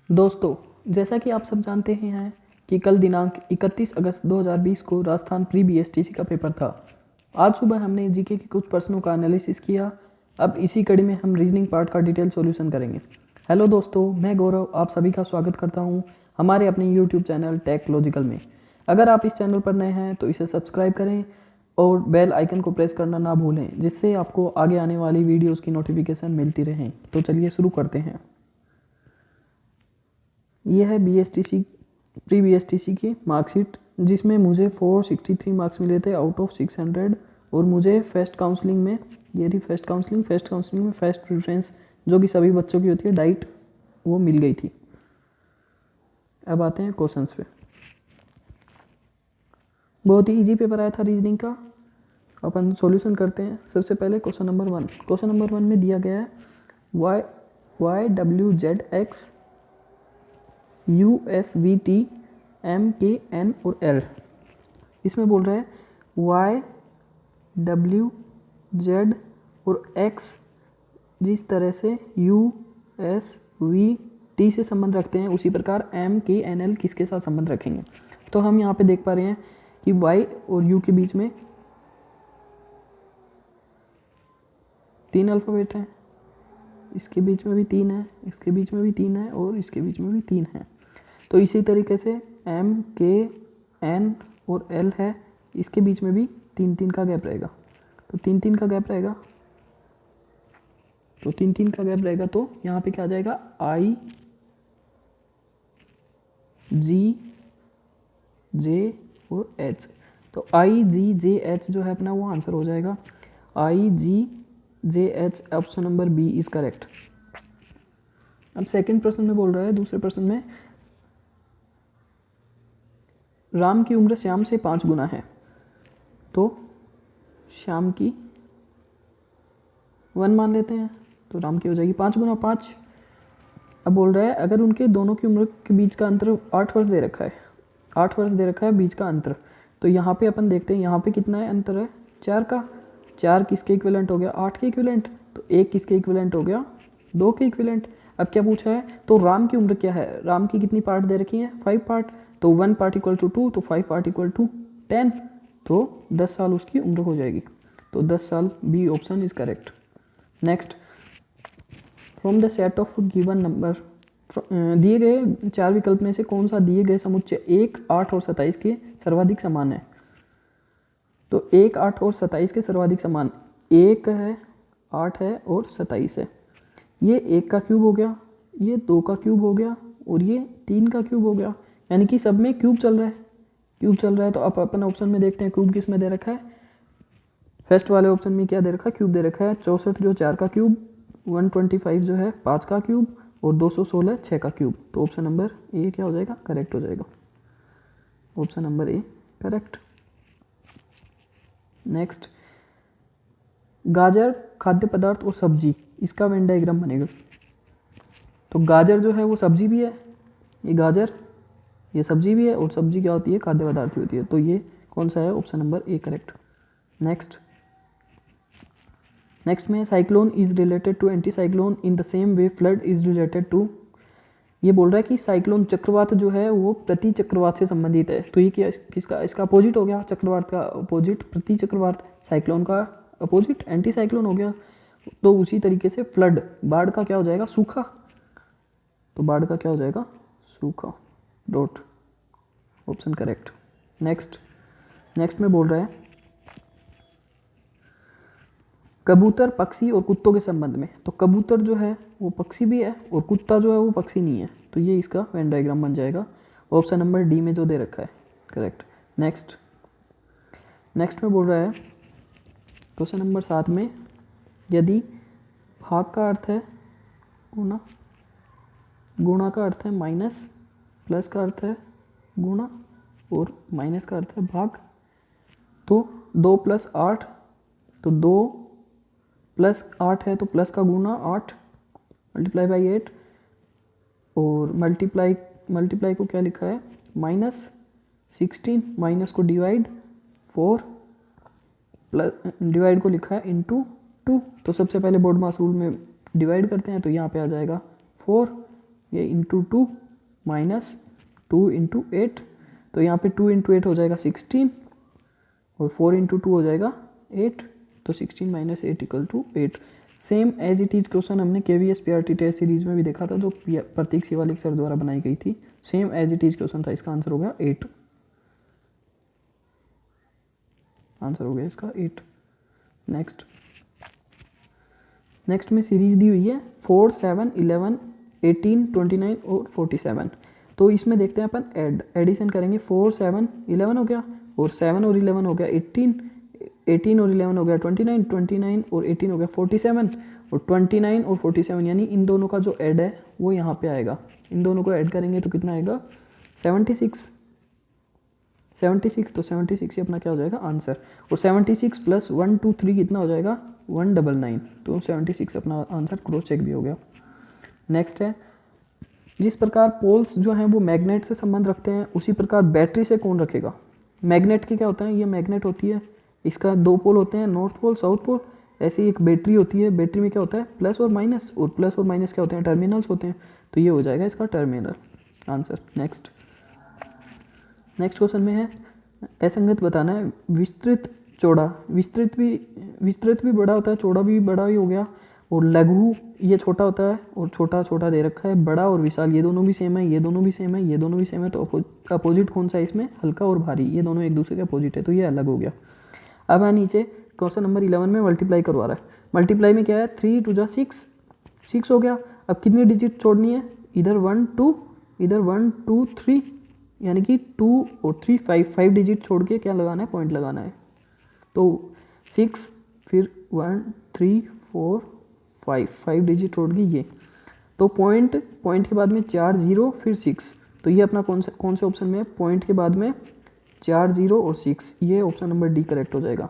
दोस्तों, जैसा कि आप सब जानते ही हैं कि कल दिनांक 31 अगस्त 2020 को राजस्थान प्री बीएसटीसी का पेपर था। आज सुबह हमने जीके के कुछ प्रश्नों का एनालिसिस किया। अब इसी कड़ी में हम रीजनिंग पार्ट का डिटेल सॉल्यूशन करेंगे। हेलो दोस्तों, मैं गौरव आप सभी का स्वागत करता हूं हमारे अपने यूट्यूब चैनल टेक्लॉजिकल में। अगर आप इस चैनल पर नए हैं तो इसे सब्सक्राइब करें और बेल आइकन को प्रेस करना ना भूलें, जिससे आपको आगे आने वाली वीडियोज़ की नोटिफिकेशन मिलती रहें। तो चलिए शुरू करते हैं। यह है बीएसटीसी प्री बीएसटीसी की मार्कशीट, जिसमें मुझे 463 मार्क्स मिले थे आउट ऑफ 600। और मुझे फर्स्ट काउंसलिंग में, ये रही फर्स्ट काउंसलिंग में फर्स्ट प्रेफरेंस जो कि सभी बच्चों की होती है, डाइट, वो मिल गई थी। अब आते हैं क्वेश्चंस पे। बहुत ही इजी पेपर आया था रीजनिंग का। अपन सॉल्यूशन करते हैं। सबसे पहले क्वेश्चन नंबर 1। क्वेश्चन नंबर 1 में दिया गया है Y W Z X U S V T M K N और एल। इसमें बोल रहा है वाई डब्ल्यू जेड और एक्स जिस तरह से यू एस वी टी से संबंध रखते हैं, उसी प्रकार एम के एन एल किसके साथ संबंध रखेंगे। तो हम यहाँ पे देख पा रहे हैं कि वाई और यू के बीच में 3 अल्फ़ाबेट हैं, इसके बीच में भी 3 है, इसके बीच में भी 3 है और इसके बीच में भी 3 है। तो इसी तरीके से एम के एन और एल है, इसके बीच में भी 3-3 का गैप रहेगा। तो 3-3 का गैप रहेगा, तो यहाँ पे क्या आ जाएगा, आई जी जे और एच। तो आई जी जे एच जो है अपना वो आंसर हो जाएगा। I G J H, option number B is correct. अब सेकंड प्रश्न में बोल रहा है, दूसरे प्रश्न में राम की उम्र श्याम से 5 गुना है, तो श्याम की 1 मान लेते हैं, तो राम की हो जाएगी 5 गुना 5। अब बोल रहा है अगर उनके दोनों की उम्र के बीच का अंतर 8 वर्ष दे रखा है, 8 वर्ष दे रखा है बीच का अंतर। तो यहाँ पे अपन देखते हैं यहाँ पे कितना है अंतर है, 4 का। 4 किसके इक्विवेलेंट हो गया, 8 के इक्विवेलेंट। तो 1 किसके इक्विवेलेंट हो गया, 2 के इक्विवेलेंट। अब क्या पूछा है, तो राम की उम्र क्या है, राम की कितनी पार्ट दे रखी है, 5 पार्ट। तो 1 पार्ट इक्वल टू 2, तो 5 पार्ट इक्वल टू 10, तो 10 साल उसकी उम्र हो जाएगी। तो 10 साल, B option is correct. Next, from the set of given number, दिए गए 4 विकल्प में से कौन सा दिए गए समुच्चय 1, 8 और 27 के सर्वाधिक समान है। तो 1, 8 और 27 के सर्वाधिक समान 1 है, 8 है और 27 है। ये 1 का क्यूब हो गया, ये 2 का क्यूब हो गया और ये 3 का क्यूब हो गया। यानी कि सब में क्यूब चल रहा है। तो अब अपन ऑप्शन में देखते हैं क्यूब किस में दे रखा है। फर्स्ट वाले ऑप्शन में क्या दे रखा है, क्यूब दे रखा है 64 जो 4 का क्यूब, 125 जो है 5 का क्यूब और 216 6 का क्यूब। तो ऑप्शन नंबर ए क्या हो जाएगा, करेक्ट हो जाएगा। Option number A correct. Next, गाजर खाद्य पदार्थ और सब्जी, इसका वेन डायग्राम बनेगा। तो गाजर जो है वो सब्जी भी है, ये गाजर ये सब्जी भी है, और सब्जी क्या होती है, खाद्य पदार्थ होती है। तो ये कौन सा है, option number A correct. Next में cyclone is related to anti cyclone in the same way flood is related to. ये बोल रहा है कि साइक्लोन चक्रवात जो है वो प्रति चक्रवात से संबंधित है। तो ये क्या किसका, इसका अपोजिट हो गया, चक्रवात का अपोजिट प्रति चक्रवात, साइक्लोन का अपोजिट एंटी साइक्लोन हो गया। तो उसी तरीके से फ्लड, बाढ़ का क्या हो जाएगा, सूखा। तो बाढ़ का क्या हो जाएगा, सूखा। Dot, option correct. नेक्स्ट में बोल रहा है कबूतर, पक्षी और कुत्तों के संबंध में। तो कबूतर जो है वो पक्षी भी है और कुत्ता जो है वो पक्षी नहीं है। तो ये इसका वेन डायग्राम बन जाएगा, ऑप्शन नंबर डी में जो दे रखा है, करेक्ट। नेक्स्ट में बोल रहा है क्वेश्चन नंबर 7 में, यदि भाग का अर्थ है गुणा, गुणा का अर्थ है माइनस, प्लस का अर्थ है गुणा और माइनस का अर्थ है भाग, तो 2 + 8, तो 2 + 8 है तो प्लस का गुना 8 × 8 और मल्टीप्लाई को क्या लिखा है, -16, माइनस को डिवाइड 4, प्लस डिवाइड को लिखा है इंटू 2। तो सबसे पहले बोर्ड मास रूल में डिवाइड करते हैं, तो यहाँ पे आ जाएगा 4 ये इंटू 2 माइनस 2 इंटू 8, तो यहाँ पे 2 इंटू 8 हो जाएगा 16 और 4 इंटू 2 हो जाएगा 8, तो 16 minus 8 equal to 8। Same as it is question हमने KVS PRT टेस्ट सीरीज में भी देखा था, जो प्रतीक शिवालिक सर द्वारा बनाई गई थी। Same as it is question था, इसका आंसर हो गया 8। आंसर हो गया इसका 8। नेक्स्ट में सीरीज दी हुई है 4, 7, 11, 18, 29 और 47। तो इसमें देखते हैं अपन एडिशन करेंगे। 4, 7, 11 हो गया, और 7 और 11 हो गया 18, 18 और 11 हो गया 29, 29 और 18 हो गया 47, और 29 और 47 यानी इन दोनों का जो ऐड है वो यहाँ पे आएगा। इन दोनों को ऐड करेंगे तो कितना आएगा 76। तो 76 ही अपना क्या हो जाएगा आंसर। और 76 प्लस 1, 2, 3 कितना हो जाएगा 199। तो 76 अपना आंसर, क्रॉस चेक भी हो गया। नेक्स्ट है, जिस प्रकार पोल्स जो हैं वो मैग्नेट से संबंध रखते हैं, उसी प्रकार बैटरी से कौन रखेगा। मैग्नेट के क्या होता है, ये मैग्नेट होती है, इसका 2 पोल होते हैं, नॉर्थ पोल साउथ पोल। ऐसे ही एक बैटरी होती है, बैटरी में क्या होता है प्लस और माइनस, और प्लस और माइनस क्या होते हैं टर्मिनल्स होते हैं। तो ये हो जाएगा इसका टर्मिनल आंसर। नेक्स्ट क्वेश्चन में है, असंगत बताना है। विस्तृत चौड़ा, विस्तृत भी बड़ा होता है, चौड़ा भी बड़ा ही हो गया, और लघु ये छोटा होता है और छोटा छोटा दे रखा है। बड़ा और विशाल ये दोनों भी सेम है, ये दोनों भी सेम है, ये दोनों भी सेम है। तो अपोजिट कौन सा है इसमें, हल्का और भारी, ये दोनों एक दूसरे के अपोजिट है, तो ये अलग हो गया। अब है नीचे क्वेश्चन नंबर 11 में मल्टीप्लाई करवा रहा है। मल्टीप्लाई में क्या है 3 2 जा 6 हो गया। अब कितनी डिजिट छोड़नी है, इधर 1 2, इधर 1 2 3, यानी कि 2 और 3 5 डिजिट छोड़ के क्या लगाना है, पॉइंट लगाना है। तो 6 फिर 1 3 4 5 डिजिट छोड़ के ये, तो पॉइंट के बाद में 4 0 फिर 6, तो ये अपना कौन से ऑप्शन में है, पॉइंट के बाद में 4 0 और 6, ये ऑप्शन नंबर डी करेक्ट हो जाएगा।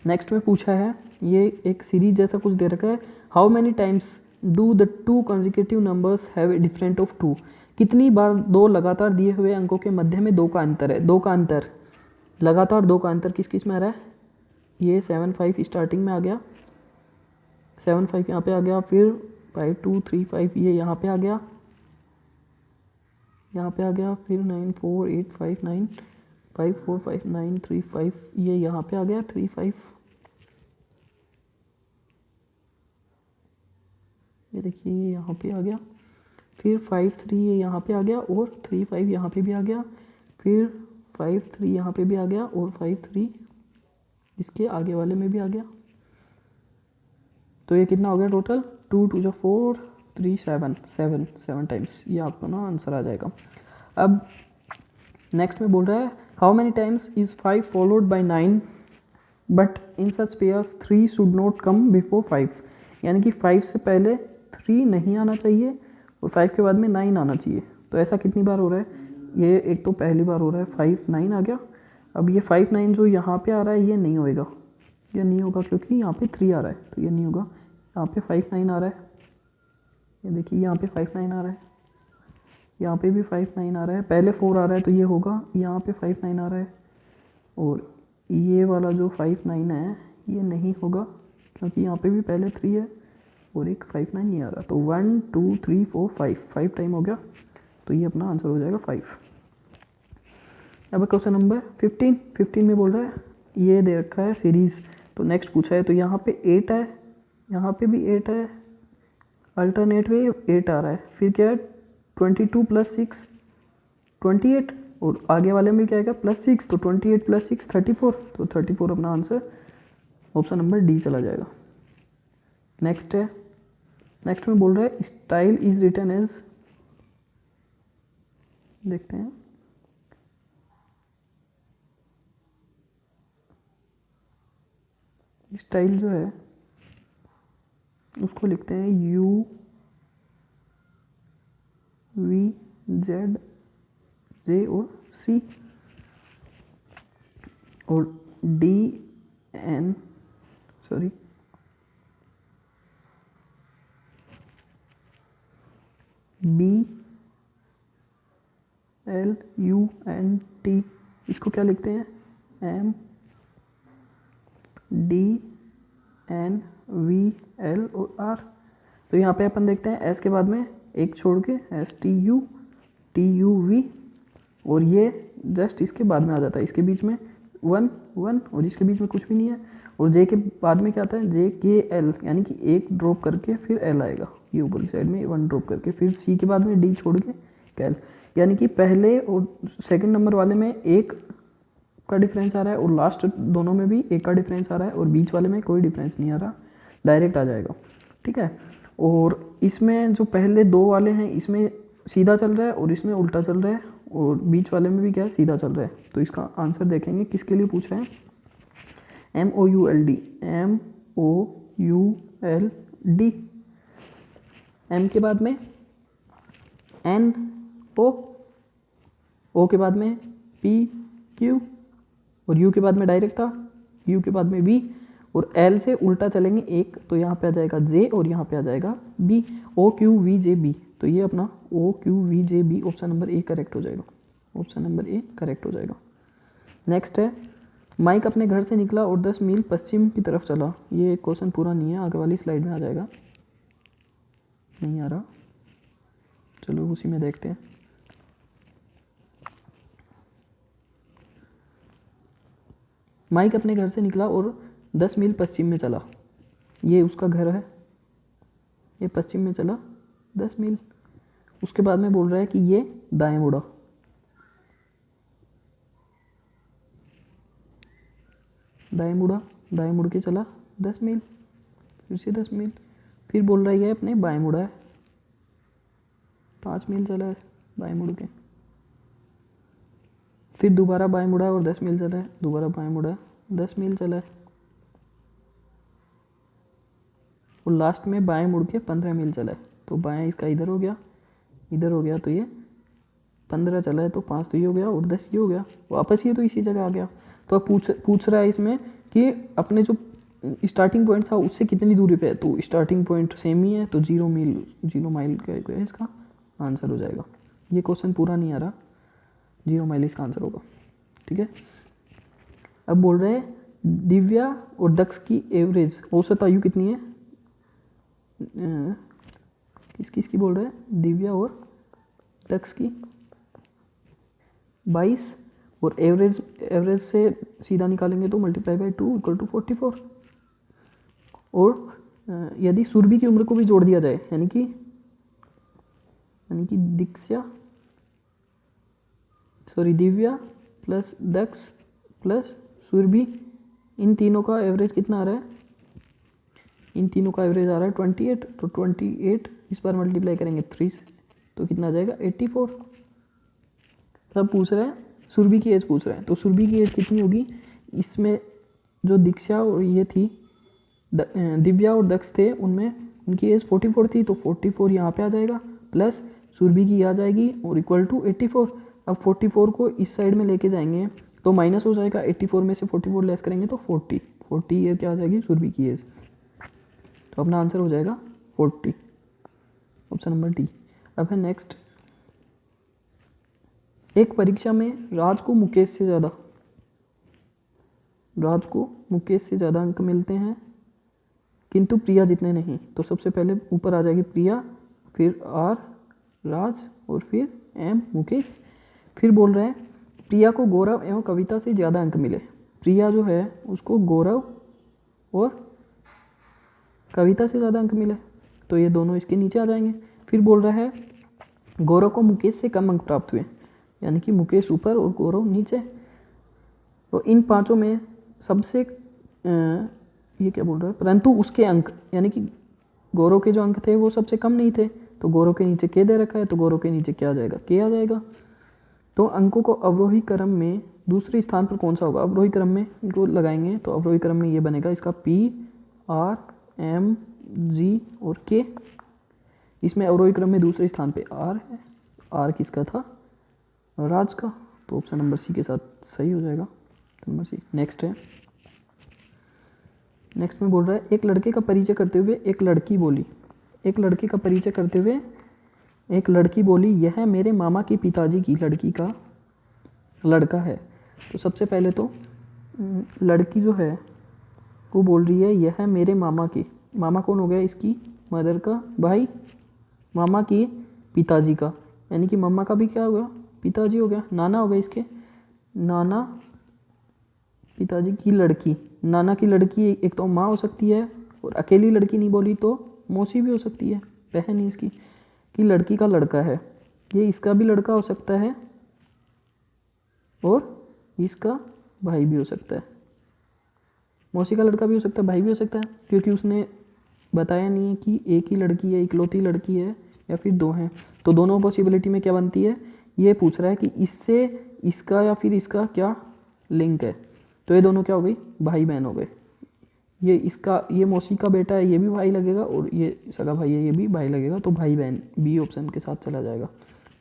नेक्स्ट में पूछा है, ये एक सीरीज जैसा कुछ दे रखा है। How many times do the 2 consecutive numbers have a different of 2। कितनी बार 2 लगातार दिए हुए अंकों के मध्य में 2 का अंतर है। 2 का अंतर लगातार, 2 का अंतर किस में आ रहा है, ये 7 5 स्टार्टिंग में आ गया, 7 5 यहाँ पे आ गया, फिर 5 2 3 5 ये यहाँ पे आ गया, फिर 9 4 8 5 9 5 4 5 9 3 5 ये यहाँ पे आ गया, 3 5 ये देखिए ये यहाँ पे आ गया, फिर 5 3 ये यहाँ पे आ गया, और 3 5 यहाँ पे भी आ गया, फिर 5 3 यहाँ पे भी आ गया, और 5 3 इसके आगे वाले में भी आ गया। तो ये कितना हो गया टोटल, 2 2 जा 4 3 7 टाइम्स, ये आपका ना आंसर आ जाएगा। अब नेक्स्ट में बोल रहा है, how many times is 5 followed by 9 but in such pairs 3 should not come before 5। यानी कि 5 से पहले 3 नहीं आना चाहिए और 5 के बाद में 9 आना चाहिए। तो ऐसा कितनी बार हो रहा है, ये एक तो पहली बार हो रहा है, 5 9 आ गया। अब ये 5 9 जो यहाँ पे आ रहा है ये नहीं होएगा, ये नहीं होगा क्योंकि यहाँ पे 3 आ रहा है, तो ये नहीं होगा। यहाँ पे 5 9 आ रहा है, ये देखिए यहाँ पे 5 9 आ रहा है, यहाँ पे भी 5 9 आ रहा है, पहले 4 आ रहा है तो ये होगा, यहाँ पे 5 9 आ रहा है, और ये वाला जो 5 9 है ये नहीं होगा क्योंकि यहाँ पे भी पहले 3 है और एक 5 9 नहीं आ रहा। तो 1 2 3 4 5 टाइम हो गया, तो ये अपना आंसर हो जाएगा 5। अब क्वेश्चन नंबर 15 में बोल रहा है, ये दे रखा है सीरीज, तो नेक्स्ट पूछा है, तो यहाँ पे 8 है, यहाँ पे भी 8 है, अल्टरनेट में 8 आ रहा है, फिर क्या है 22 + 6 28, और आगे वाले में क्या आएगा +6, तो 28 + 6 34, तो 34 अपना आंसर ऑप्शन नंबर डी चला जाएगा। नेक्स्ट में बोल रहा है, स्टाइल इज रिटन एज, देखते हैं, स्टाइल जो है उसको लिखते हैं U V Z J और C, और B L U N T, इसको क्या लिखते हैं M D N V L और R। तो यहाँ पे अपन देखते हैं एस के बाद में एक छोड़ के STUV और ये जस्ट इसके बाद में आ जाता है, इसके बीच में 1 1 और इसके बीच में कुछ भी नहीं है। और जे के बाद में क्या आता है JKL, यानी कि एक ड्रॉप करके फिर L आएगा, ये ऊपर की साइड में 1 ड्रॉप करके, फिर C के बाद में D छोड़ के कैल, यानी कि पहले और सेकंड नंबर वाले में एक का डिफरेंस आ रहा है और लास्ट दोनों में भी एक का डिफरेंस आ रहा है और बीच वाले में कोई डिफरेंस नहीं आ रहा, डायरेक्ट आ जाएगा। ठीक है, और इसमें जो पहले दो वाले हैं इसमें सीधा चल रहा है और इसमें उल्टा चल रहा है और बीच वाले में भी क्या है, सीधा चल रहा है। तो इसका आंसर देखेंगे किसके लिए पूछ रहे हैं, MOULD, MOULD। M के बाद में NO, O के बाद में PQ और U के बाद में डायरेक्ट था, U के बाद में V और L से उल्टा चलेंगे एक, तो यहाँ पे आ जाएगा J और यहाँ पे आ जाएगा B, OQVJB। तो ये अपना OQVJB option number A correct हो जाएगा, ऑप्शन नंबर ए करेक्ट हो जाएगा। नेक्स्ट है, माइक अपने घर से निकला और 10 मील पश्चिम की तरफ चला। ये क्वेश्चन पूरा नहीं है, आगे वाली स्लाइड में आ जाएगा, नहीं आ रहा, चलो उसी में देखते हैं। माइक अपने घर से निकला और 10 मील पश्चिम में चला, ये उसका घर है, ये पश्चिम में चला 10 मील। उसके बाद में बोल रहा है कि ये दाएं मुड़ा, दाएं मुड़ा, दाएं मुड़ के चला 10 मील, फिर से 10 मील, फिर बोल रहा है ये अपने बाएं मुड़ा है, 5 मील चला है बाएं मुड़ के, फिर दोबारा बाएं मुड़ा है और 10 मील चला है, दोबारा बाएं मुड़ा है 10 मील चला है और लास्ट में बाएं मुड़ के 15 मील चला है। तो बाएं इसका इधर हो गया, इधर हो गया, तो ये 15 चला है, तो 5 तो ये हो गया और 10 ये हो गया, वापस ये तो इसी जगह आ गया। तो अब पूछ रहा है इसमें कि अपने जो स्टार्टिंग पॉइंट था उससे कितनी दूरी पे है, तो स्टार्टिंग पॉइंट सेम ही है, तो 0 माइल का इसका आंसर हो जाएगा। ये क्वेश्चन पूरा नहीं आ रहा, 0 माइल इसका आंसर होगा। ठीक है, अब बोल रहे हैं दिव्या और दक्ष की एवरेज औसत आयु कितनी है, किसकी बोल रहे हैं, दिव्या और दक्ष की 22 और एवरेज से सीधा निकालेंगे तो मल्टीप्लाई बाई 2 इक्वल टू 44। और यदि सुरभि की उम्र को भी जोड़ दिया जाए, यानी कि दिव्या प्लस दक्ष प्लस सुरभि, इन तीनों का एवरेज कितना आ रहा है, इन तीनों का एवरेज आ रहा है 28। तो 28 इस बार मल्टीप्लाई करेंगे 3 से तो कितना आ जाएगा 84। तब पूछ रहे हैं सुरभि की एज पूछ रहे हैं, तो सुरभि की एज कितनी होगी, इसमें जो दीक्षा और ये थी दिव्या और दक्ष थे उनमें उनकी एज 44 थी, तो 44 यहाँ पे आ जाएगा प्लस सुरभि की आ जाएगी और इक्वल टू 84। अब 44 को इस साइड में लेके जाएंगे तो माइनस हो जाएगा, 84 में से 44 लेस करेंगे तो 40 ये क्या आ जाएगी सुरभि की एज, तो अपना आंसर हो जाएगा 40, ऑप्शन नंबर डी। अब है नेक्स्ट, एक परीक्षा में राज को मुकेश से ज़्यादा अंक मिलते हैं किंतु प्रिया जितने नहीं। तो सबसे पहले ऊपर आ जाएगी प्रिया, फिर आर राज और फिर एम मुकेश। फिर बोल रहे हैं प्रिया को गौरव एवं कविता से ज़्यादा अंक मिले। प्रिया जो है उसको गौरव और कविता से ज़्यादा अंक मिले, तो ये दोनों इसके नीचे आ जाएंगे। फिर बोल रहा है गौरव को मुकेश से कम अंक प्राप्त हुए, यानी कि मुकेश ऊपर और गौरव नीचे। तो इन पांचों में सबसे ये क्या बोल रहा है, परंतु उसके अंक, यानी कि गौरव के जो अंक थे वो सबसे कम नहीं थे, तो गौरव के नीचे के दे रखा है, तो गौरव के नीचे क्या आ जाएगा, के आ जाएगा। तो अंकों को अवरोही क्रम में दूसरे स्थान पर कौन सा होगा, अवरोही क्रम में इनको लगाएंगे तो अवरोही क्रम में ये बनेगा इसका P R M G और K। इसमें अवरोही क्रम में दूसरे स्थान पे R है, R किसका था, राज का, तो ऑप्शन नंबर सी के साथ सही हो जाएगा, नंबर सी। नेक्स्ट है, नेक्स्ट में बोल रहा है एक लड़के का परिचय करते हुए एक लड़की बोली, एक लड़के का परिचय करते हुए एक लड़की बोली यह मेरे मामा के पिताजी की लड़की का लड़का है। तो सबसे पहले तो लड़की जो है वो बोल रही है यह मेरे मामा की, मामा कौन हो गया, इसकी मदर का भाई, मामा की पिताजी का, यानी कि मम्मा का भी क्या हो गया, पिताजी हो गया, नाना हो गया इसके, नाना पिताजी की लड़की, नाना की लड़की एक तो माँ हो सकती है, और अकेली लड़की नहीं बोली तो मौसी भी हो सकती है, बहन ही इसकी, कि लड़की का लड़का है, ये इसका भी लड़का हो सकता है और इसका भाई भी हो सकता है, मौसी का लड़का भी हो सकता है, भाई भी हो सकता है, क्योंकि उसने बताया नहीं है कि एक ही लड़की है, इकलौती लड़की है या फिर दो हैं। तो दोनों पॉसिबिलिटी में क्या बनती है, ये पूछ रहा है कि इससे इसका या फिर इसका क्या लिंक है, तो ये दोनों क्या हो गई, भाई बहन हो गए। ये इसका, ये मौसी का बेटा है, ये भी भाई लगेगा, और ये सगा भाई है, ये भी भाई लगेगा, तो भाई बहन बी ऑप्शन के साथ चला जाएगा,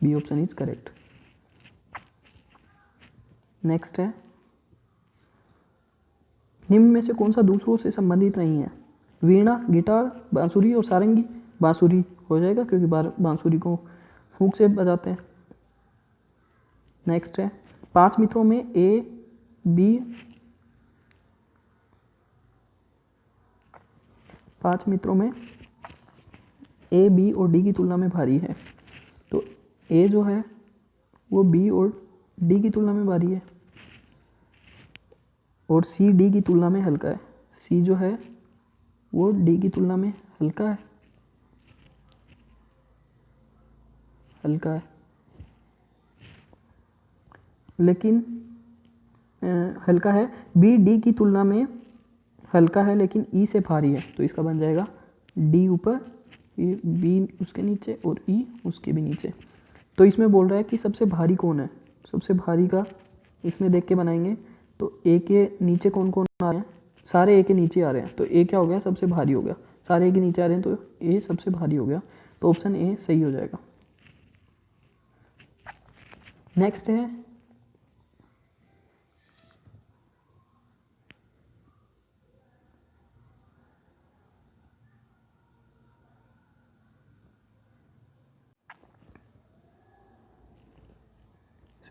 B option is correct. Next है, निम्न में से कौन सा दूसरों से संबंधित नहीं है, वीणा, गिटार, बांसुरी और सारंगी। बांसुरी हो जाएगा क्योंकि बांसुरी को फूंक से बजाते हैं। नेक्स्ट है, 5 मित्रों में ए बी, 5 मित्रों में ए बी और डी की तुलना में भारी है, तो ए जो है वो बी और डी की तुलना में भारी है, और सी डी की तुलना में हल्का है, सी जो है वो डी की तुलना में हल्का है, हल्का है, लेकिन हल्का है, बी डी की तुलना में हल्का है लेकिन ई से भारी है, तो इसका बन जाएगा डी ऊपर, बी उसके नीचे और ई उसके भी नीचे। तो इसमें बोल रहा है कि सबसे भारी कौन है, सबसे भारी का इसमें देख के बनाएंगे, तो ए के नीचे कौन कौन आ रहे हैं, सारे ए के नीचे आ रहे हैं, तो ए क्या हो गया, सबसे भारी हो गया, सारे ए के नीचे आ रहे हैं तो ए सबसे भारी हो गया, तो ऑप्शन ए सही हो जाएगा। नेक्स्ट है,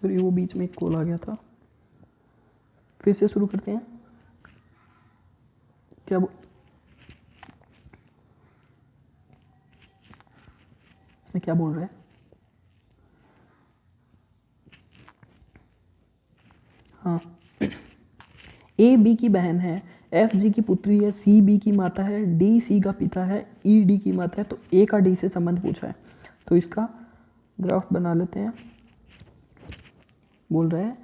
सॉरी वो बीच में एक कॉल आ गया था, फिर से शुरू करते हैं। क्या इसमें क्या बोल रहा है, हाँ, ए बी की बहन है, एफ जी की पुत्री है, सी बी की माता है, डी सी का पिता है, ई डी की माता है, तो ए का डी से संबंध पूछा है, तो इसका ग्राफ बना लेते हैं। बोल रहा है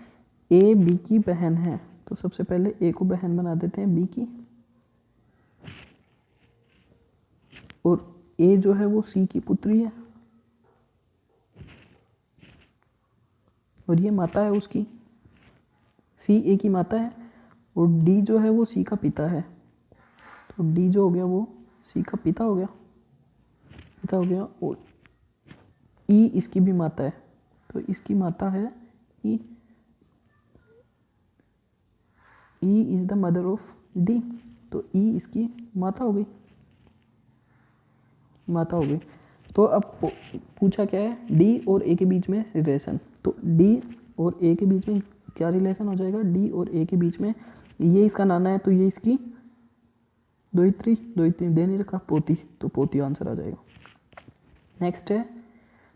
ए बी की बहन है, तो सबसे पहले ए को बहन बना देते हैं बी की, और ए जो है वो सी की पुत्री है, और ये माता है उसकी, सी ए की माता है, और डी जो है वो सी का पिता है, तो डी जो हो गया वो सी का पिता हो गया, पिता हो गया, और ई इसकी भी माता है, तो इसकी माता है E, E is the mother of D, तो ई इसकी माता हो गई, माता हो गई। तो अब पूछा क्या है, डी और ए के बीच में रिलेशन, तो डी और ए के बीच में क्या रिलेशन हो जाएगा, डी और ए के बीच में, ये इसका नाना है तो ये इसकी दोहित्री, दोहित्री दे नहीं रखा, पोती, तो पोती आंसर आ जाएगा। नेक्स्ट है,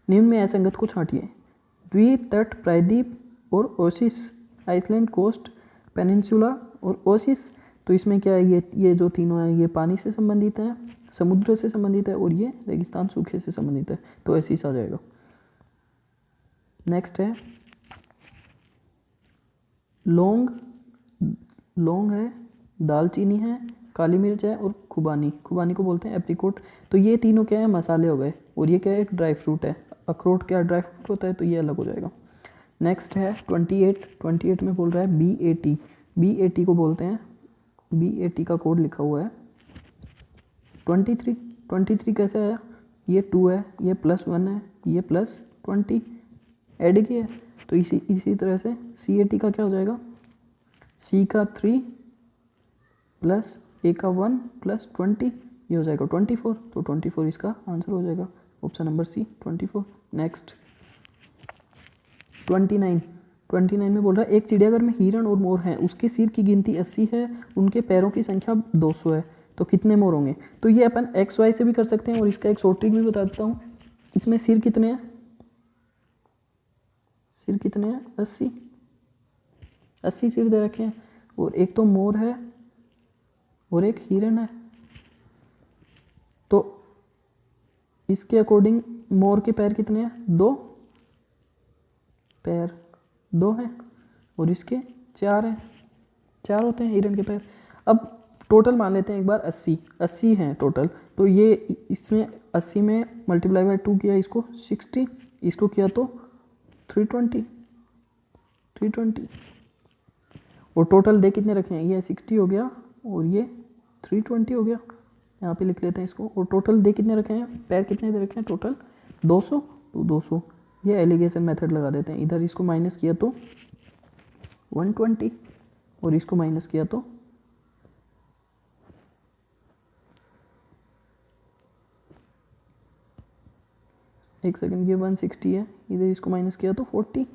निम्न में असंगत को छांटिए, द्वीप, तट, प्रायद्वीप और ओसिस, आइसलैंड, कोस्ट, पेनिनसुला और ओसिस, तो इसमें क्या है, ये जो तीनों हैं ये पानी से संबंधित हैं, समुद्र से संबंधित है, और ये रेगिस्तान सूखे से संबंधित है, तो ओसिस आ जाएगा। नेक्स्ट है, लौंग, लौंग है, दालचीनी है, काली मिर्च है, और खुबानी, खुबानी को बोलते हैं एप्रिकोट, तो ये तीनों क्या है, मसाले हो गए, और ये क्या है, एक ड्राई फ्रूट है, अखरोट क्या ड्राई फ्रूट होता है, तो ये अलग हो जाएगा। नेक्स्ट है 28, 28 में बोल रहा है BAT, BAT को बोलते हैं, BAT का कोड लिखा हुआ है 23, 23 कैसे आया, ये 2 है, ये +1 है, ये +20 ऐड किया है, तो इसी तरह से CAT का क्या हो जाएगा, C का 3 प्लस A का 1 प्लस 20, ये हो जाएगा 24, तो 24 इसका आंसर हो जाएगा, ऑप्शन नंबर C 24। नेक्स्ट 29, 29 में बोल रहा है, एक चिड़ियाघर में हिरण और मोर हैं, उसके सिर की गिनती 80 है, उनके पैरों की संख्या 200 है, तो कितने मोर होंगे। तो ये अपन एक्स वाई से भी कर सकते हैं और इसका एक शॉर्ट ट्रिक भी बता देता हूँ। इसमें सिर कितने हैं, सिर कितने हैं 80, 80 सिर दे रखे हैं और एक तो मोर है और एक हिरन है। तो इसके अकॉर्डिंग मोर के पैर कितने हैं, 2 पैर 2 हैं और इसके 4 हैं, 4 होते हैं हिरन के पैर। अब टोटल मान लेते हैं एक बार 80 हैं टोटल। तो ये इसमें 80 में मल्टीप्लाई बाय 2 किया इसको 60, इसको किया तो 320 और टोटल दे कितने रखे हैं, ये 60 हो गया और ये 320 हो गया। यहाँ पे लिख लेते हैं इसको। और टोटल दे कितने रखे हैं, पैर कितने दे रखे हैं टोटल 200, तो 200 ये एलिगेशन मेथड लगा देते हैं। इधर इसको माइनस किया तो 120 और इसको माइनस किया तो 160 है। इधर इसको माइनस किया तो 40,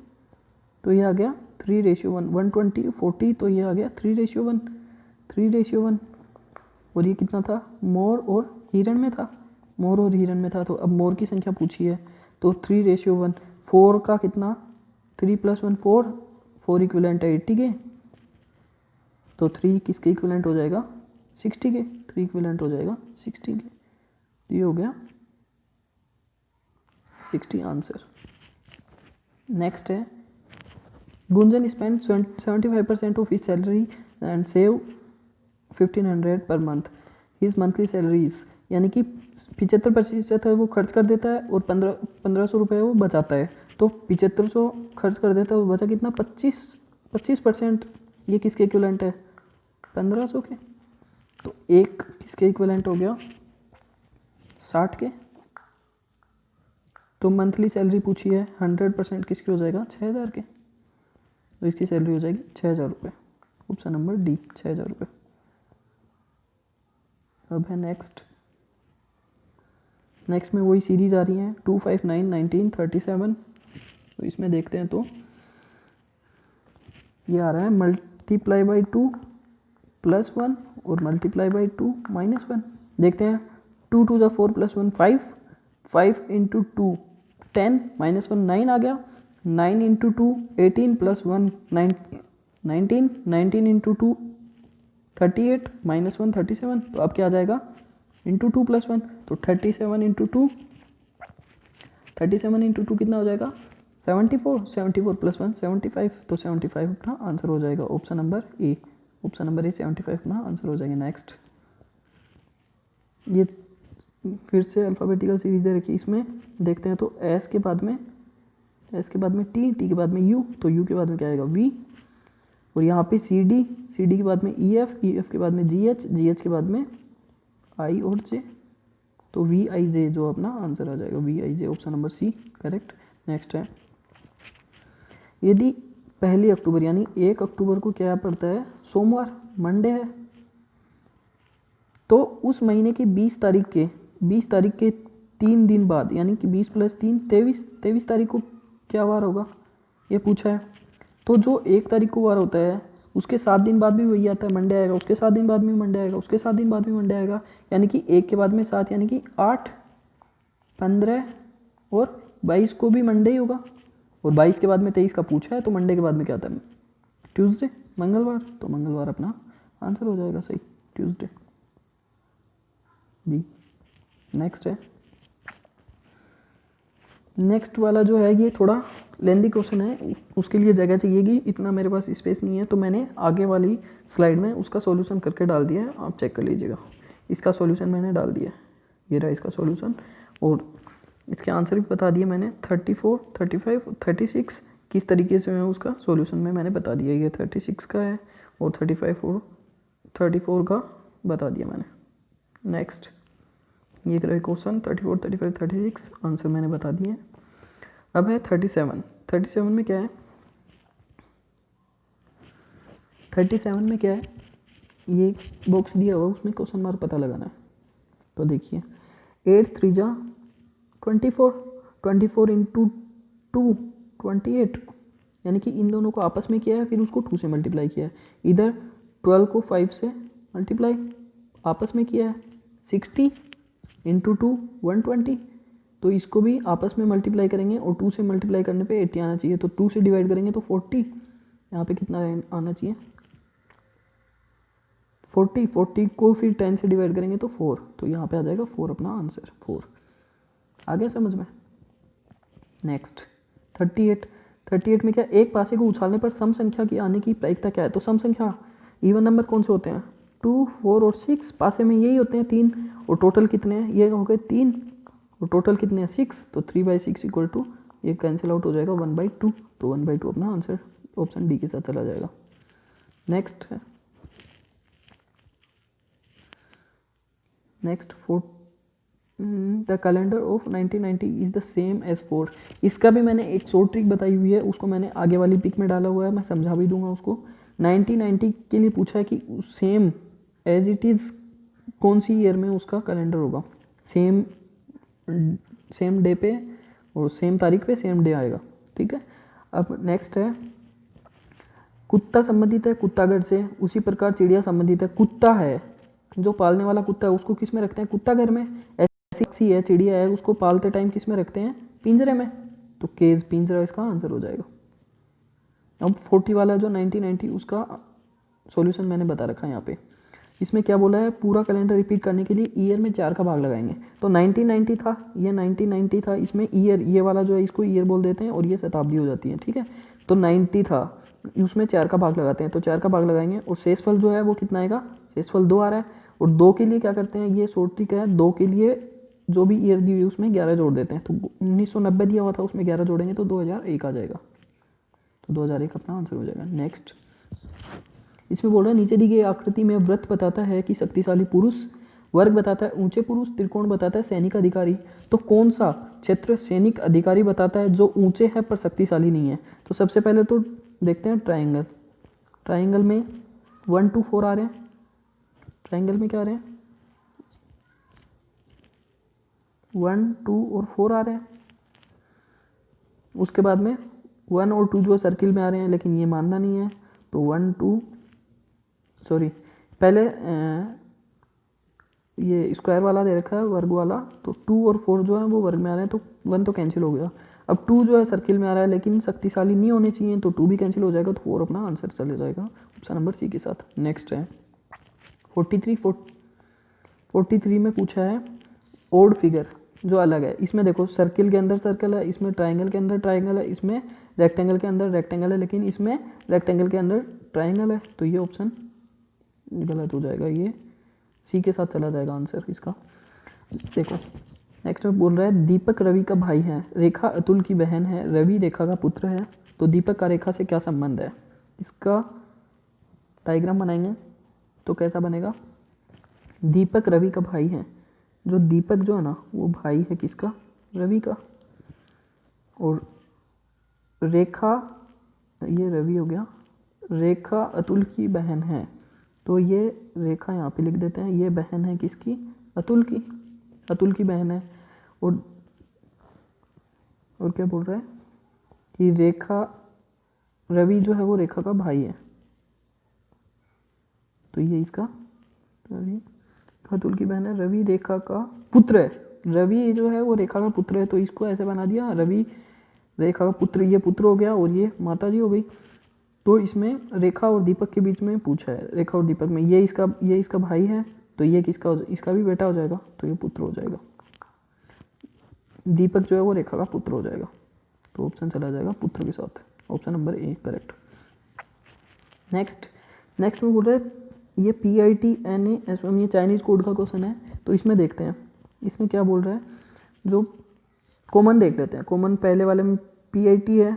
तो ये आ गया 3:1, 120 40, तो ये आ गया 3:1 और ये कितना था, मोर और हिरन में था, मोर और हिरन में था। तो अब मोर की संख्या पूछी है तो 3:1, 4 का कितना, 3 + 1 4, 4 इक्विवेलेंट है 80 के, तो 3 किसके इक्विवेलेंट हो जाएगा 60 के, 3 इक्विवेलेंट हो जाएगा 60 के। तो ये हो गया 60 आंसर। नेक्स्ट है Gunjan spend 75% of his salary and save 1500 per month. His monthly salaries, यानी कि 75% है वो खर्च कर देता है और 1500 रुपये वो बचाता है। तो 7500 खर्च कर देता है और बचा कितना 25%। ये किसके इक्विवेलेंट है 1500 के। तो एक किसके इक्विवेलेंट हो गया 60 के। तो मंथली सैलरी पूछी है 100% किसकी हो जाएगा 6000 के, तो इसकी सैलरी हो जाएगी 6000 रुपये। ऑप्शन नंबर डी 6000 रुपये। अब है नेक्स्ट में वही सीरीज आ रही है 2, 5, 9, 19, 37। तो इसमें देखते हैं तो ये आ रहा है मल्टीप्लाई बाई 2 + 1 और मल्टीप्लाई बाई 2 -1। देखते हैं 2 × 4 + 1 5, 5 × 2 10 -1 9 आ गया, 9 × 2 18 + 1 19, 19 × 2 38 -1 37। तो अब क्या आ जाएगा इंटू 2 + 1, तो 37 × 2, 37 × 2 कितना हो जाएगा 74, 74 + 1 75, तो 75 अपना आंसर हो जाएगा। ऑप्शन नंबर ए 75 अपना आंसर हो जाएगा। नेक्स्ट ये फिर से अल्फ़ाबेटिकल सीरीज दे रखी है, इसमें देखते हैं तो एस के बाद में टी, टी के बाद में यू, तो यू के बाद में क्या आएगा वी, और यहाँ पे सी डी के बाद में ई एफ के बाद में जी एच के बाद में आई और जे, तो वी आई जे जो अपना आंसर आ जाएगा V I J. Option number C correct. Next है यदि 1 अक्टूबर यानी 1 अक्टूबर को क्या पड़ता है सोमवार, मंडे है, तो उस महीने की 20 तारीख के 3 दिन बाद यानी कि 20 + 3 23 तारीख को क्या वार होगा ये पूछा है। तो जो 1 तारीख को वार होता है उसके 7 दिन बाद भी वही आता है, मंडे आएगा, उसके 7 दिन बाद भी मंडे आएगा, उसके 7 दिन बाद भी मंडे आएगा, यानी कि 1 के बाद में 7 यानी कि 8, 15 और 22 को भी मंडे ही होगा, और 22 के बाद में 23 का पूछा है, तो मंडे के बाद में क्या आता है ट्यूसडे, मंगलवार, तो मंगलवार अपना आंसर हो जाएगा सही ट्यूसडे बी। नेक्स्ट वाला जो है ये थोड़ा लेंदी क्वेश्चन है, उसके लिए जगह चाहिएगी, इतना मेरे पास स्पेस नहीं है, तो मैंने आगे वाली स्लाइड में उसका सॉल्यूशन करके डाल दिया है, आप चेक कर लीजिएगा। इसका सॉल्यूशन मैंने डाल दिया है, ये रहा इसका सॉल्यूशन, और इसके आंसर भी बता दिए मैंने 34, 35, 36 किस तरीके से है उसका सॉल्यूशन में मैंने बता दिया। ये 36 का है और 35 और 34 का बता दिया मैंने। नेक्स्ट ये क्वेश्चन 34, 35, 36 आंसर मैंने बता दिए। अब है 37 में क्या है, 37 में क्या है, ये बॉक्स दिया हुआ उसमें क्वेश्चन मार्क पता लगाना है। तो देखिए 8 3 जा 24, 24 × 2 28, यानी कि इन दोनों को आपस में किया है, फिर उसको 2 से मल्टीप्लाई किया है। इधर 12 को 5 से मल्टीप्लाई आपस में किया है 60 इंटू 2 120, तो इसको भी आपस में मल्टीप्लाई करेंगे और 2 से मल्टीप्लाई करने पे 80 आना चाहिए, तो 2 से डिवाइड करेंगे तो 40, यहाँ पे कितना आना चाहिए 40 को फिर 10 से डिवाइड करेंगे तो 4, तो यहाँ पे आ जाएगा 4 अपना आंसर 4। आ गया समझ में। नेक्स्ट 38 में क्या, एक पासे को उछालने पर सम संख्या की आने की प्रायिकता क्या है, तो सम संख्या इवन नंबर कौन से होते हैं 2 4 और 6, पासे में यही होते हैं 3, और टोटल कितने हैं, ये हो गए 3 और टोटल कितने हैं 6, तो 3/6 इक्वल टू ये कैंसिल आउट हो जाएगा 1/2, तो 1/2 अपना आंसर ऑप्शन डी के साथ चला जाएगा। नेक्स्ट है next the calendar of 1990 is the same as 4, इसका भी मैंने एक शॉर्ट ट्रिक बताई हुई है, उसको मैंने आगे वाली पिक में डाला हुआ है, मैं समझा भी दूंगा उसको। 1990 के लिए पूछा है कि सेम एज इट इज़ कौन सी ईयर में उसका कैलेंडर होगा, सेम डे पे और सेम तारीख पे सेम डे आएगा, ठीक है। अब नेक्स्ट है कुत्ता संबंधित है कुत्तागढ़ से, उसी प्रकार चिड़िया संबंधित है, कुत्ता है जो पालने वाला कुत्ता है उसको किस में रखते हैं, कुत्ता घर में, ऐसी है चिड़िया है उसको पालते टाइम किस में रखते हैं, पिंजरे में, तो केज पिंजरा इसका आंसर हो जाएगा। अब 40 वाला जो 1990 उसका सॉल्यूशन मैंने बता रखा है यहाँ पे। इसमें क्या बोला है, पूरा कैलेंडर रिपीट करने के लिए ईयर में 4 का भाग लगाएंगे, तो 1990 था, ये 1990 था, इसमें ईयर ये वाला जो है इसको ईयर बोल देते हैं और ये शताब्दी हो जाती है, ठीक है। तो 90 था, उसमें 4 का भाग लगाते हैं, तो 4 का भाग लगाएंगे और शेषफल जो है वो कितना आएगा, शेषफल 2 आ रहा है, और 2 के लिए क्या करते हैं, ये शॉर्ट ट्रिक है, 2 के लिए जो भी ईयर दी हुई उसमें 11 जोड़ देते हैं, तो 1990 दिया हुआ था उसमें 11 जोड़ेंगे तो 2001 आ जाएगा, तो 2001 अपना आंसर हो जाएगा। नेक्स्ट इसमें बोल रहा है नीचे दी गई आकृति में वृत्त बताता है कि शक्तिशाली पुरुष, वर्ग बताता है ऊंचे पुरुष, त्रिकोण बताता है सैनिक अधिकारी, तो कौन सा क्षेत्र सैनिक अधिकारी बताता है जो ऊंचे है पर शक्तिशाली नहीं है, तो सबसे पहले तो देखते हैं ट्राइंगल, ट्राइंगल में 1 2 4 आ रहे हैं, ट्राइंगल में क्या आ रहे हैं 1 2 और 4 आ रहे हैं, उसके बाद में 1 और 2 जो सर्किल में आ रहे हैं लेकिन ये मानना नहीं है, तो 1 2 सॉरी पहले ये स्क्वायर वाला दे रखा है वर्ग वाला, तो 2 और 4 जो है वो वर्ग में आ रहे हैं, तो 1 तो कैंसिल हो गया। अब 2 जो है सर्किल में आ रहा है लेकिन शक्तिशाली नहीं होने चाहिए, तो 2 भी कैंसिल हो जाएगा, तो 4 अपना आंसर चले जाएगा ऑप्शन नंबर सी के साथ। नेक्स्ट है 43 में पूछा है ओड फिगर जो अलग है, इसमें देखो सर्किल के अंदर सर्कल है, इसमें ट्राइंगल के अंदर ट्राइंगल है, इसमें रेक्टेंगल के अंदर रेक्टेंगल है, लेकिन इसमें रेक्टेंगल के अंदर ट्राइंगल है, तो ये ऑप्शन गलत हो जाएगा, ये सी के साथ चला जाएगा आंसर इसका। देखो नेक्स्ट में बोल रहा है दीपक रवि का भाई है, रेखा अतुल की बहन है, रवि रेखा का पुत्र है, तो दीपक का रेखा से क्या संबंध है, इसका डायग्राम बनाएंगे तो कैसा बनेगा, दीपक रवि का भाई है, जो दीपक जो है ना वो भाई है किसका, रवि का, और रेखा ये रवि हो गया, रेखा अतुल की बहन है, तो ये रेखा यहाँ पे लिख देते हैं, ये बहन है किसकी, अतुल की, अतुल की बहन है, और क्या बोल रहा है कि रेखा रवि जो है वो रेखा का भाई है, तो ये इसका रवि अतुल की बहन है, रवि रेखा का पुत्र है, रवि जो है वो रेखा का पुत्र है, तो इसको ऐसे बना दिया रवि रेखा का पुत्र, ये पुत्र हो गया और ये माता जी हो गई, तो इसमें रेखा और दीपक के बीच में पूछा है, रेखा और दीपक में ये इसका भाई है, तो ये किसका इसका भी बेटा हो जाएगा, तो ये पुत्र हो जाएगा, दीपक जो है वो रेखा का पुत्र हो जाएगा, तो ऑप्शन चला जाएगा पुत्र के साथ, option number A correct. Next में बोल रहे हैं ये PITNASM ये चाइनीज़ कोड का क्वेश्चन है, तो इसमें देखते हैं इसमें क्या बोल रहा है, जो कॉमन देख लेते हैं, कॉमन पहले वाले में PIT है,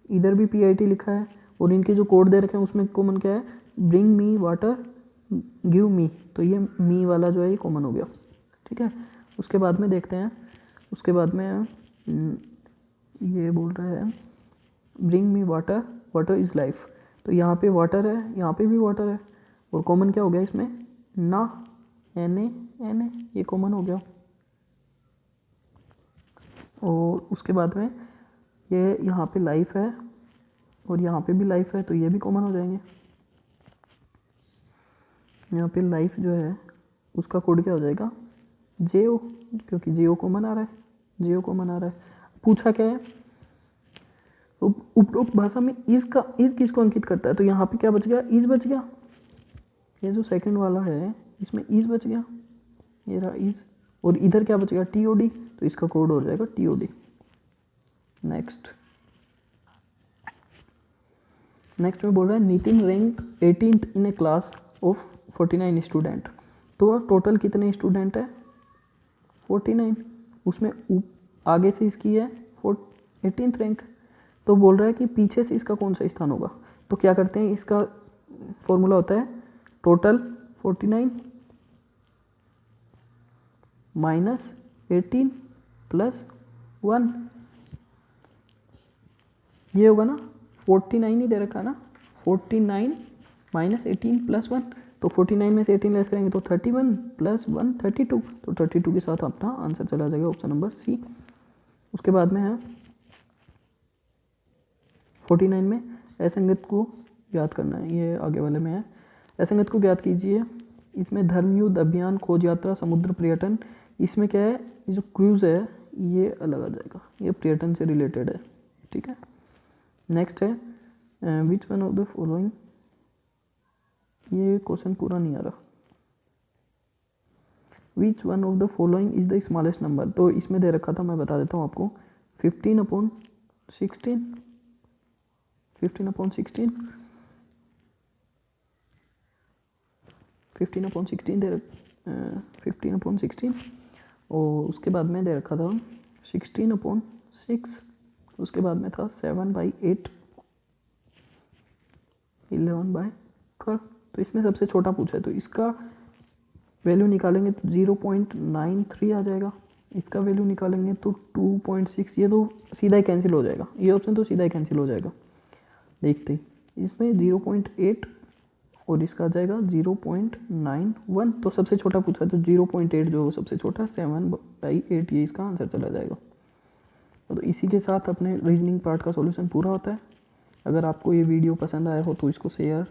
इधर भी PIT लिखा है, और इनके जो कोड दे रखे हैं उसमें कॉमन क्या है, bring me water give me, तो ये मी वाला जो है ये कॉमन हो गया, ठीक है। उसके बाद में देखते हैं, उसके बाद में ये बोल रहा है bring me water, water is life, तो यहाँ पे वाटर है, यहाँ पे भी वाटर है, और कॉमन क्या हो गया इसमें ना, Na ये कॉमन हो गया, और उसके बाद में ये यहाँ पे लाइफ है और यहाँ पे भी लाइफ है, तो ये भी कॉमन हो जाएंगे, यहाँ पे लाइफ जो है उसका कोड क्या हो जाएगा, JO, क्योंकि JO कॉमन आ रहा है, JO कॉमन आ रहा है। पूछा क्या है, तो उपरोक्त भाषा में इज किसको अंकित करता है, तो यहाँ पे क्या बच गया, इज बच गया। ये जो सेकंड वाला है इसमें इज बच गया, ये रहा इज, और इधर क्या बच गया, TOD, तो इसका कोड हो जाएगा TOD। नेक्स्ट में बोल रहा है Nitin rank 18th in A class of 49 student. तो टोटल कितने स्टूडेंट है, 49, उसमें आगे से इसकी है 18th रैंक। तो बोल रहा है कि पीछे से इसका कौन सा स्थान होगा, तो क्या करते हैं, इसका फॉर्मूला होता है टोटल 49 माइनस 18 प्लस 1, ये होगा ना, 49 ही दे रखा है ना, 49 माइनस 18 प्लस 1, तो 49 में से 18 लेस करेंगे तो 31 प्लस 1 32, तो 32 के साथ अपना आंसर चला जाएगा ऑप्शन नंबर सी। उसके बाद में है 49 में असंगत को याद करना है, ये आगे वाले में है। असंगत को ज्ञात कीजिए, इसमें धर्मयुद्ध, अभियान, खोज यात्रा, समुद्र पर्यटन, इसमें क्या है, ये जो क्रूज है ये अलग आ जाएगा, ये पर्यटन से रिलेटेड है, ठीक है। नेक्स्ट है which one of the following, ये क्वेश्चन पूरा नहीं आ रहा, which one of the following is the smallest number, तो इसमें दे रखा था, मैं बता देता हूँ आपको, 15/16, 15/16, 15/16 दे 15/16, और उसके बाद में दे रखा था 16/6, उसके बाद में था 7/8, 11/12, तो इसमें सबसे छोटा पूछा है, तो इसका वैल्यू निकालेंगे तो 0.93 आ जाएगा, इसका वैल्यू निकालेंगे तो 2.6, ये तो सीधा ही कैंसिल हो जाएगा, ये ऑप्शन तो सीधा ही कैंसिल हो जाएगा देखते ही। इसमें 0.8 और इसका आ जाएगा 0.91, तो सबसे छोटा पूछा है तो 0.8 जो सबसे छोटा, 7/8, ये इसका आंसर चला जाएगा। तो इसी के साथ अपने रीजनिंग पार्ट का सॉल्यूशन पूरा होता है। अगर आपको ये वीडियो पसंद आया हो तो इसको शेयर